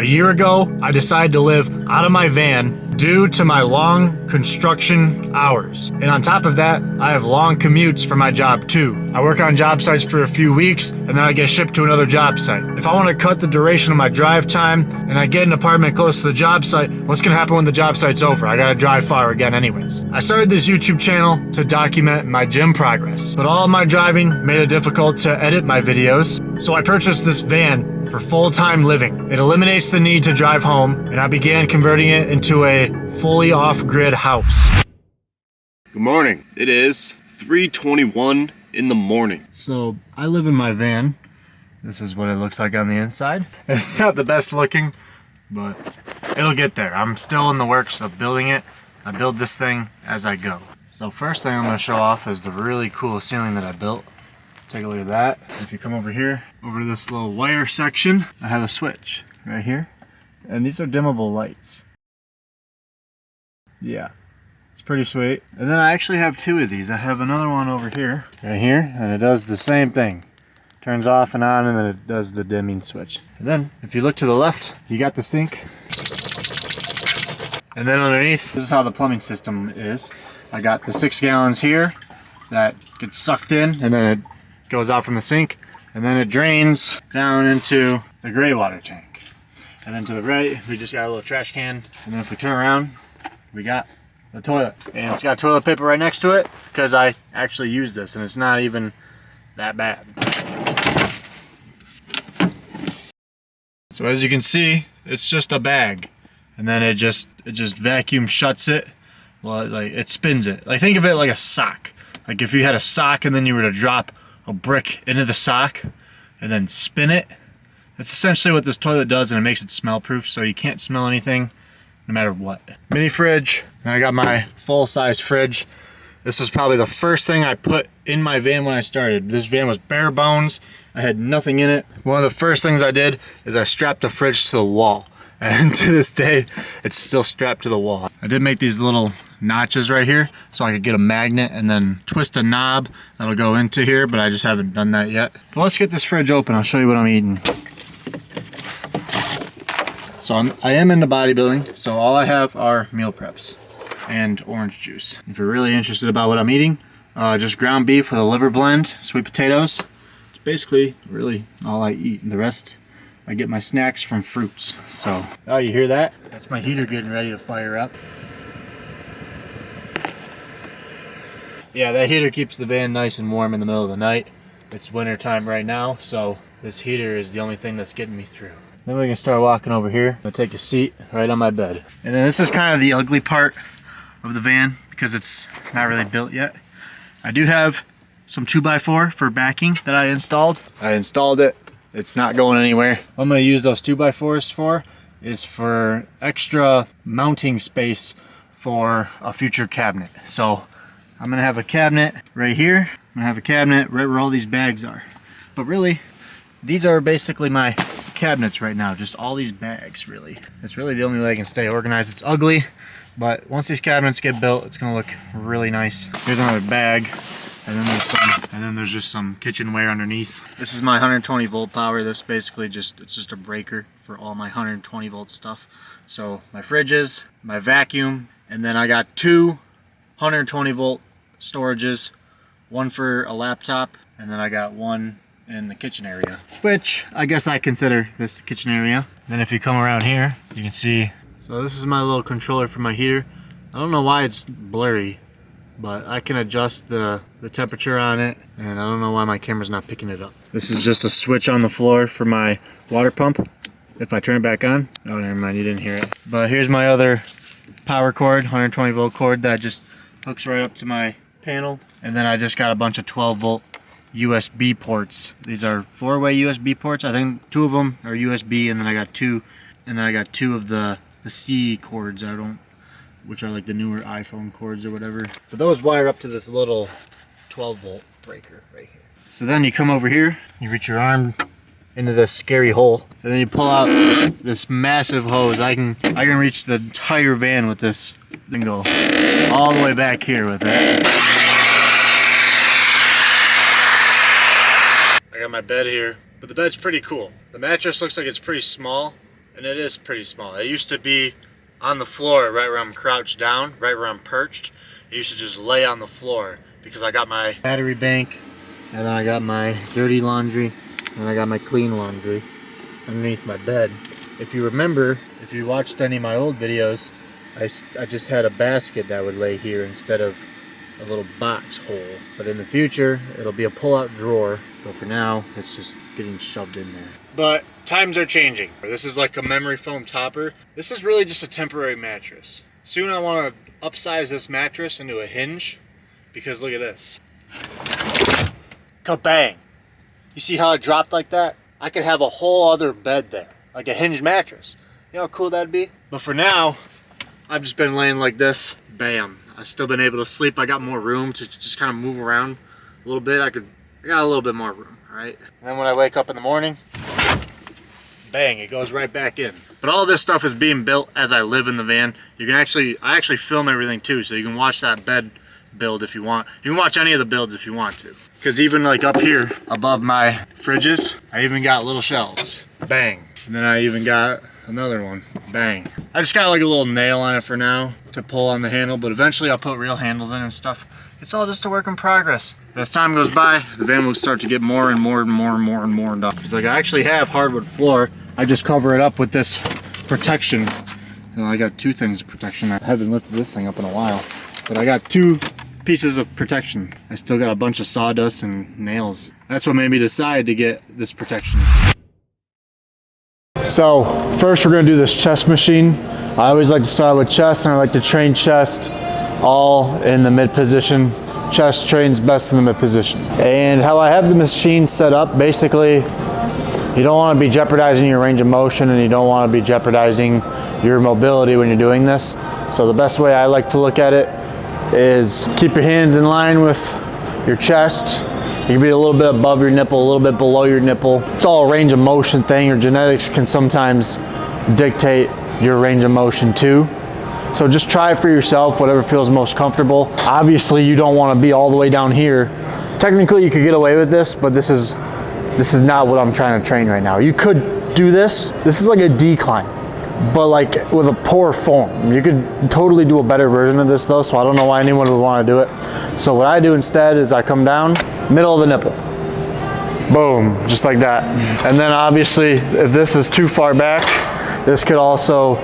A year ago, I decided to live out of my van due to my long construction hours. And on top of that, I have long commutes for my job too. I work on job sites for a few weeks and then I get shipped to another job site. If I want to cut the duration of my drive time and I get an apartment close to the job site, what's gonna happen when the job site's over? I gotta drive far again anyways. I started this YouTube channel to document my gym progress, but all of my driving made it difficult to edit my videos. So I purchased this van for full-time living. It eliminates the need to drive home, and I began converting it into a fully off-grid house. Good morning. It is 3:21 in the morning. So I live in my van. This is what it looks like on the inside. It's not the best looking, but it'll get there. I'm still in the works of building it. I build this thing as I go. So first thing I'm gonna show off is the really cool ceiling that I built. Take a look at that. If you come over here, over to this little wire section, I have a switch right here. And these are dimmable lights. Yeah, it's pretty sweet. And then I actually have two of these. I have another one over here, right here, and it does the same thing. Turns off and on, and then it does the dimming switch. And then, if you look to the left, you got the sink. And then underneath, this is how the plumbing system is. I got the 6 gallons here that gets sucked in, and then it goes out from the sink, and then it drains down into the gray water tank. And then to the right, we just got a little trash can, and then if we turn around, we got the toilet. And it's got toilet paper right next to it, because I actually use this, and it's not even that bad. So as you can see, it's just a bag, and then it just vacuum shuts it. Well, like it spins it. Like think of it like a sock. Like if you had a sock and then you were to drop a brick into the sock and then spin it. That's essentially what this toilet does, and it makes it smell proof, so you can't smell anything no matter what. Mini fridge, and I got my full-size fridge. This is probably the first thing I put in my van when I started. This van was bare bones. I had nothing in it. One of the first things I did is I strapped a fridge to the wall. And to this day, it's still strapped to the wall. I did make these little notches right here so I could get a magnet and then twist a knob that'll go into here, but I just haven't done that yet. But let's get this fridge open. I'll show you what I'm eating. So I am into bodybuilding, so all I have are meal preps and orange juice. If you're really interested about what I'm eating, just ground beef with a liver blend, sweet potatoes. It's basically really all I eat. The rest, I get my snacks from fruits. So, oh, you hear that? That's my heater getting ready to fire up. Yeah, that heater keeps the van nice and warm in the middle of the night. It's winter time right now, so this heater is the only thing that's getting me through. Then we can start walking over here. I'll take a seat right on my bed. And then this is kind of the ugly part of the van because it's not really built yet. I do have some 2x4 for backing that I installed. I installed it. It's not going anywhere. What I'm going to use those 2x4s for is for extra mounting space for a future cabinet. So I'm going to have a cabinet right here. I'm going to have a cabinet right where all these bags are. But really, these are basically my cabinets right now. Just all these bags, really. It's really the only way I can stay organized. It's ugly, but once these cabinets get built, it's going to look really nice. Here's another bag. And then there's just some kitchenware underneath. This is my 120 volt power. This basically it's just a breaker for all my 120 volt stuff. So my fridges, my vacuum, and then I got 2 120 volt storages, one for a laptop, and then I got one in the kitchen area, which I guess I consider this the kitchen area. Then if you come around here, you can see, so this is my little controller for my heater. I don't know why it's blurry, but I can adjust the temperature on it, and I don't know why my camera's not picking it up. This is just a switch on the floor for my water pump. If I turn it back on, oh, never mind, you didn't hear it. But here's my other power cord, 120 volt cord that just hooks right up to my panel. And then I just got a bunch of 12 volt USB ports. These are 4-way USB ports. I think 2 of them are USB, and then I got 2 of the C cords. Which are like the newer iPhone cords or whatever. But those wire up to this little 12 volt breaker right here. So then you come over here, you reach your arm into this scary hole, and then you pull out this massive hose. I can reach the entire van with this and go all the way back here with it. I got my bed here, but the bed's pretty cool. The mattress looks like it's pretty small, and it is pretty small. It used to be on the floor right where I'm crouched down, right where I'm perched. It used to just lay on the floor because I got my battery bank, and then I got my dirty laundry, and I got my clean laundry underneath my bed. If you remember, if you watched any of my old videos, I just had a basket that would lay here instead of a little box hole. But in the future, it'll be a pull-out drawer. But for now, it's just getting shoved in there. But times are changing. This is like a memory foam topper. This is really just a temporary mattress. Soon I want to upsize this mattress into a hinge, because look at this. Kabang! You see how it dropped like that? I could have a whole other bed there, like a hinge mattress. You know how cool that'd be? But for now, I've just been laying like this. Bam. I've still been able to sleep. I got more room to just kind of move around a little bit. I got a little bit more room, right? And then when I wake up in the morning, bang, it goes right back in. But all this stuff is being built as I live in the van. I actually film everything too, so you can watch that bed build if you want. You can watch any of the builds if you want to. Because even like up here above my fridges, I even got little shelves. Bang. And then I even got another one. Bang. I just got like a little nail on it for now to pull on the handle, but eventually I'll put real handles in and stuff. It's all just a work in progress. As time goes by, the van will start to get more and more and more and more and more done. Because like I actually have hardwood floor. I just cover it up with this protection. You know, I got two things of protection. I haven't lifted this thing up in a while, but I got two pieces of protection. I still got a bunch of sawdust and nails. That's what made me decide to get this protection. So first we're gonna do this chest machine. I always like to start with chest, and I like to train chest all in the mid position. Chest trains best in the mid position. And how I have the machine set up, basically, you don't want to be jeopardizing your range of motion, and you don't want to be jeopardizing your mobility when you're doing this. So the best way I like to look at it is keep your hands in line with your chest. You can be a little bit above your nipple, a little bit below your nipple. It's all a range of motion thing. Your genetics can sometimes dictate your range of motion too. So just try it for yourself, whatever feels most comfortable. Obviously you don't want to be all the way down here. Technically you could get away with this, but this is not what I'm trying to train right now. You could do this. This is like a decline, but like with a poor form. You could totally do a better version of this though, so I don't know why anyone would want to do it. So what I do instead is I come down, middle of the nipple. Boom, just like that. And then obviously if this is too far back, this could also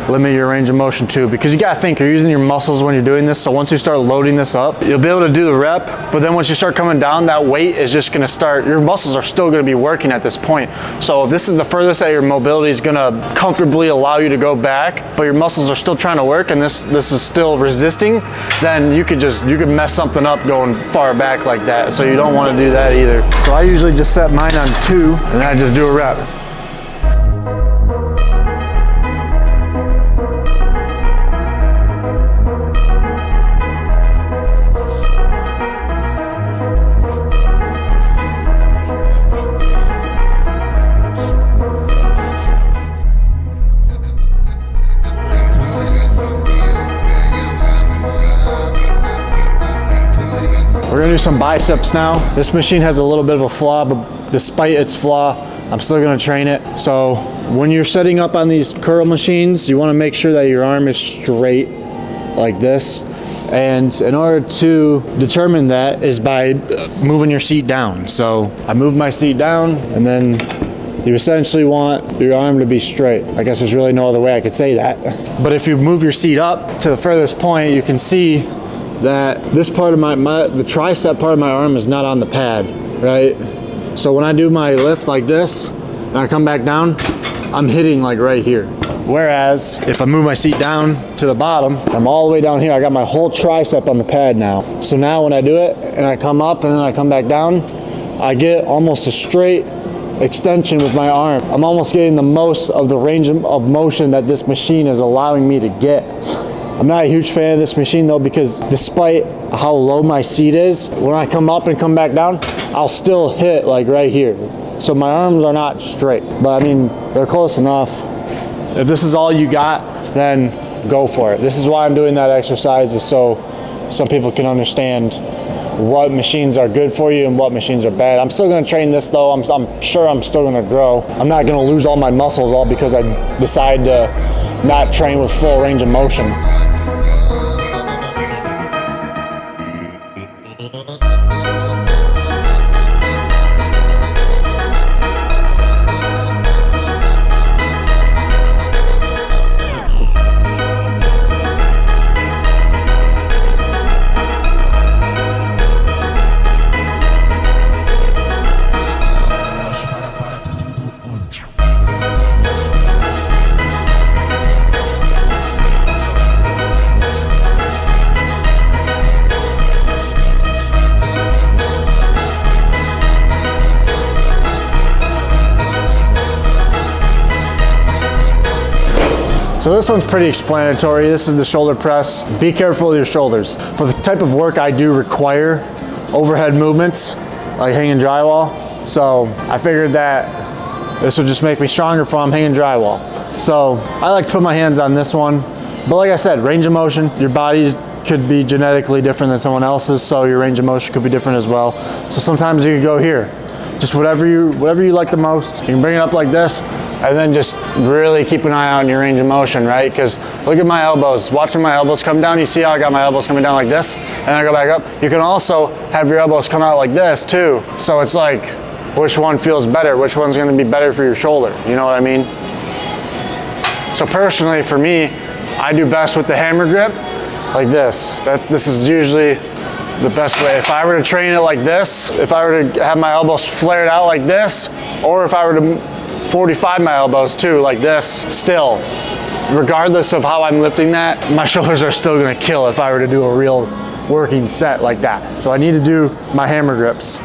limit your range of motion too, because you gotta think you're using your muscles when you're doing this. So once you start loading this up, you'll be able to do the rep, but then once you start coming down, that weight is just gonna start, your muscles are still gonna be working at this point. So if this is the furthest that your mobility is gonna comfortably allow you to go back, but your muscles are still trying to work and this is still resisting, then you could mess something up going far back like that. So you don't wanna do that either. So I usually just set mine on 2 and then I just do a rep. We're gonna do some biceps now. This machine has a little bit of a flaw, but despite its flaw, I'm still gonna train it. So when you're setting up on these curl machines, you wanna make sure that your arm is straight like this. And in order to determine that is by moving your seat down. So I move my seat down, and then you essentially want your arm to be straight. I guess there's really no other way I could say that. But if you move your seat up to the furthest point, you can see that this part of the tricep part of my arm is not on the pad, right? So when I do my lift like this, and I come back down, I'm hitting like right here. Whereas if I move my seat down to the bottom, I'm all the way down here. I got my whole tricep on the pad now. So now when I do it and I come up and then I come back down, I get almost a straight extension with my arm. I'm almost getting the most of the range of motion that this machine is allowing me to get. I'm not a huge fan of this machine though, because despite how low my seat is, when I come up and come back down, I'll still hit like right here. So my arms are not straight, but I mean, they're close enough. If this is all you got, then go for it. This is why I'm doing that exercise, is so some people can understand what machines are good for you and what machines are bad. I'm still gonna train this though. I'm sure I'm still gonna grow. I'm not gonna lose all my muscles all because I decide to not train with full range of motion. So this one's pretty explanatory. This is the shoulder press. Be careful with your shoulders. For the type of work I do require overhead movements, like hanging drywall. So I figured that this would just make me stronger if I'm hanging drywall. So I like to put my hands on this one. But like I said, range of motion, your body could be genetically different than someone else's, so your range of motion could be different as well. So sometimes you could go here. Just whatever you like the most. You can bring it up like this, and then just really keep an eye out on your range of motion, right? Because look at my elbows. Watching my elbows come down, you see how I got my elbows coming down like this, and I go back up. You can also have your elbows come out like this too. So it's like, which one feels better? Which one's gonna be better for your shoulder? You know what I mean? So personally, for me, I do best with the hammer grip, like this. This is usually the best way. If I were to train it like this, if I were to have my elbows flared out like this, or if I were to 45 my elbows too, like this, still, regardless of how I'm lifting that, my shoulders are still gonna kill if I were to do a real working set like that. So I need to do my hammer grips.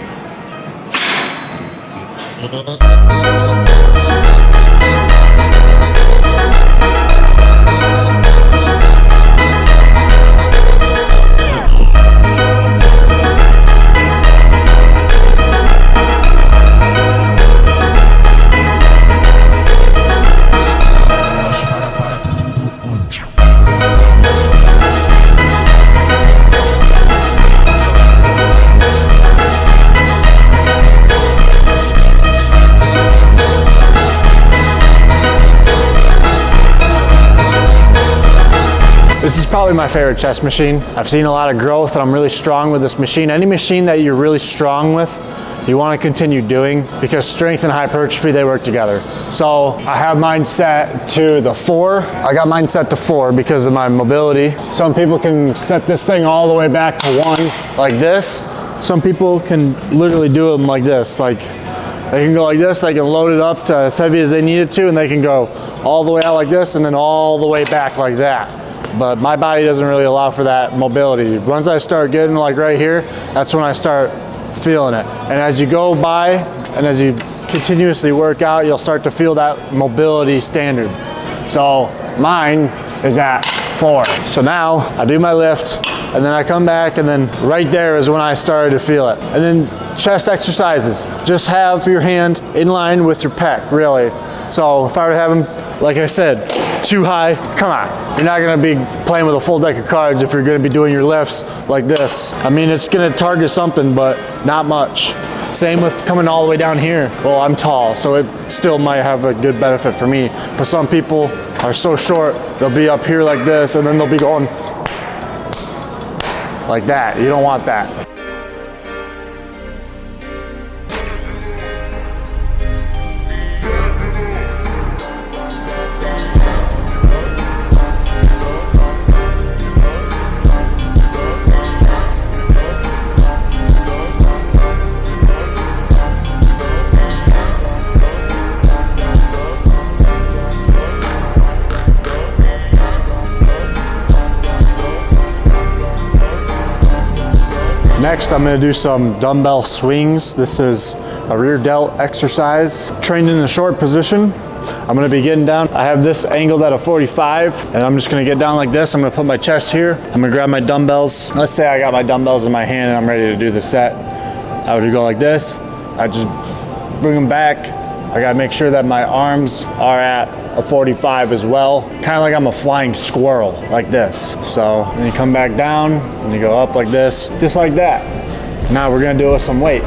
This is probably my favorite chest machine. I've seen a lot of growth and I'm really strong with this machine. Any machine that you're really strong with, you want to continue doing, because strength and hypertrophy, they work together. So I have mine set to the 4. I got mine set to 4 because of my mobility. Some people can set this thing all the way back to 1 like this. Some people can literally do them like this. Like they can go like this, they can load it up to as heavy as they need it to, and they can go all the way out like this and then all the way back like that. But my body doesn't really allow for that mobility. Once I start getting like right here, that's when I start feeling it. And as you go by and as you continuously work out, you'll start to feel that mobility standard. So mine is at 4. So now I do my lift and then I come back, and then right there is when I started to feel it. And then chest exercises, just have your hand in line with your pec, really. So if I were to have them, like I said, too high, come on. You're not gonna be playing with a full deck of cards if you're gonna be doing your lifts like this. I mean, it's gonna target something, but not much. Same with coming all the way down here. Well, I'm tall, so it still might have a good benefit for me. But some people are so short, they'll be up here like this, and then they'll be going like that. You don't want that. Next, I'm gonna do some dumbbell swings. This is a rear delt exercise. Trained in a short position. I'm gonna be getting down. I have this angled at a 45, and I'm just gonna get down like this. I'm gonna put my chest here. I'm gonna grab my dumbbells. Let's say I got my dumbbells in my hand and I'm ready to do the set. I would go like this. I just bring them back. I gotta make sure that my arms are at a 45 as well. Kind of like I'm a flying squirrel, like this. So then you come back down and you go up like this, just like that. Now we're gonna do it with some weight.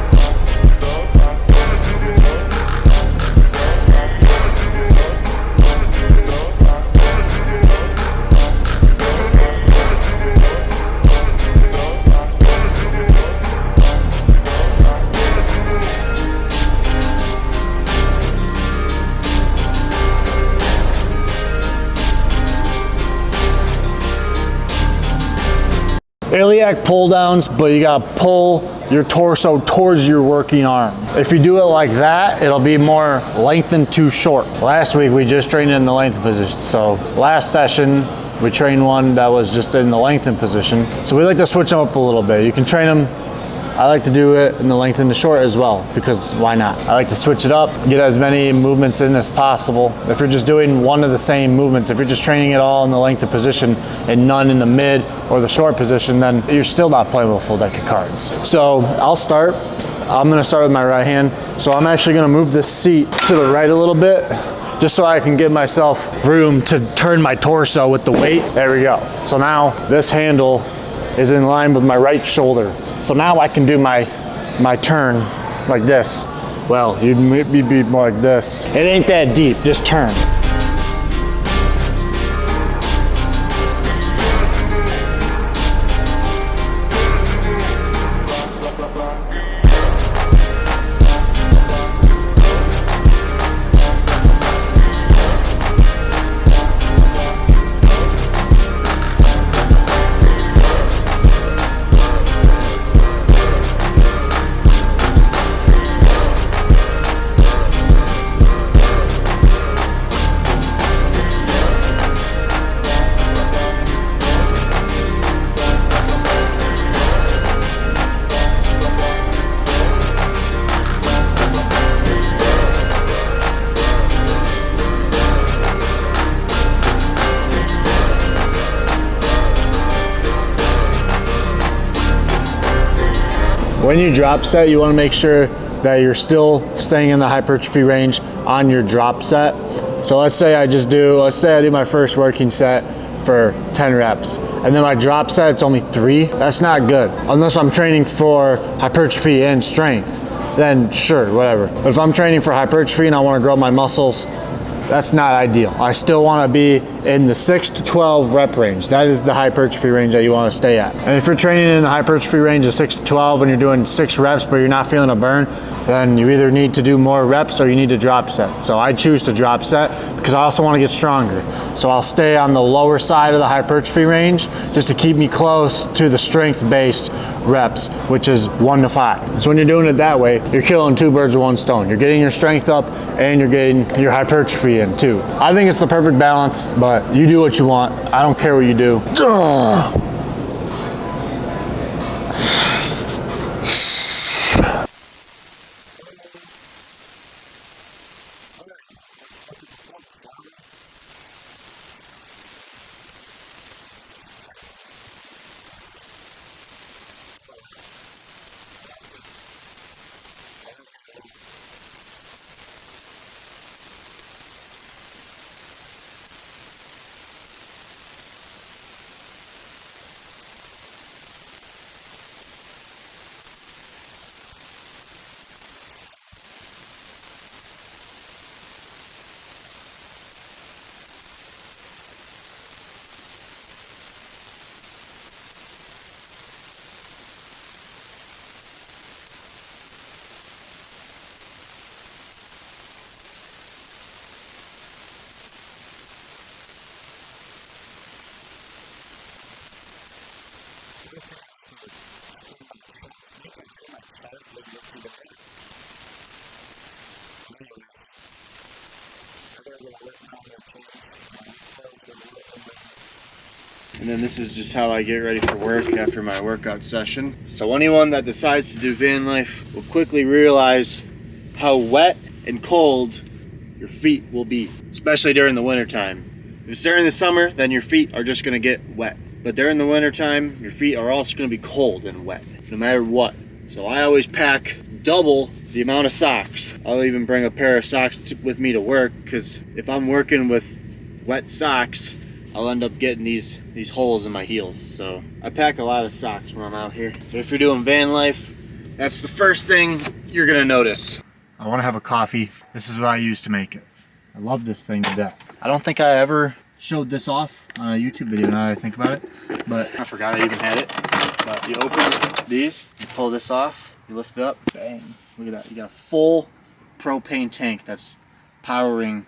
Iliac pull downs, but you gotta pull your torso towards your working arm. If you do it like that, it'll be more lengthened too short. Last week we just trained in the lengthen position. So last session we trained one that was just in the lengthen position. So we like to switch them up a little bit. You can train them. I like to do it in the lengthen to short as well, because why not? I like to switch it up, get as many movements in as possible. If you're just doing one of the same movements, if you're just training it all in the lengthen position and none in the mid or the short position, then you're still not playing with a full deck of cards. So I'll start. I'm gonna start with my right hand. So I'm actually gonna move this seat to the right a little bit, just so I can give myself room to turn my torso with the weight. There we go. So now this handle is in line with my right shoulder. So now I can do my turn like this. Well, you'd be more like this. It ain't that deep, just turn. When you drop set, you want to make sure that you're still staying in the hypertrophy range on your drop set. So let's say I do my first working set for 10 reps, and then my drop set, it's only 3. That's not good. Unless I'm training for hypertrophy and strength, then sure, whatever. But if I'm training for hypertrophy and I want to grow my muscles, that's not ideal. I still want to be in the 6 to 12 rep range. That is the hypertrophy range that you want to stay at. And if you're training in the hypertrophy range of 6 to 12 and you're doing 6 reps but you're not feeling a burn, then you either need to do more reps or you need to drop set. So I choose to drop set because I also want to get stronger. So I'll stay on the lower side of the hypertrophy range just to keep me close to the strength-based reps, which is 1 to 5. So when you're doing it that way, you're killing 2 birds with 1 stone. You're getting your strength up and you're getting your hypertrophy in too. I think it's the perfect balance, but you do what you want. I don't care what you do. And then this is just how I get ready for work after my workout session. So anyone that decides to do van life will quickly realize how wet and cold your feet will be, especially during the winter time. If it's during the summer, then your feet are just gonna get wet. But during the winter time, your feet are also gonna be cold and wet, no matter what. So I always pack double the amount of socks. I'll even bring a pair of socks with me to work, because if I'm working with wet socks, I'll end up getting these holes in my heels. So I pack a lot of socks when I'm out here. But if you're doing van life, That's the first thing you're gonna notice. I wanna have a coffee. This is what I use to make it. I love this thing to death. I don't think I ever showed this off on a YouTube video now that I think about it, but I forgot I even had it. But you open these, you pull this off, you lift it up, bang. Look at that, you got a full propane tank that's powering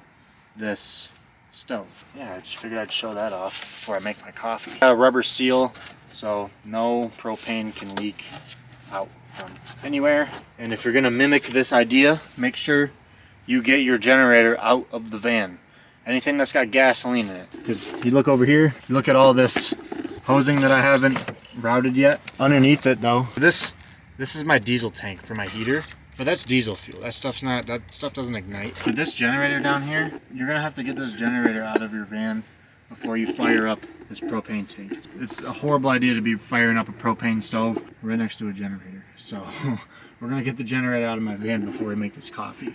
this stove. Yeah, I just figured I'd show that off before I make my coffee. Got a rubber seal, so no propane can leak out from anywhere. And if you're gonna mimic this idea, make sure you get your generator out of the van. Anything that's got gasoline in it. Because you look over here, you look at all this hosing that I haven't routed yet. Underneath it though, this is my diesel tank for my heater. But that's diesel fuel. That stuff doesn't ignite. With this generator down here, you're gonna have to get this generator out of your van before you fire up this propane tank. It's a horrible idea to be firing up a propane stove right next to a generator. So we're gonna get the generator out of my van before we make this coffee.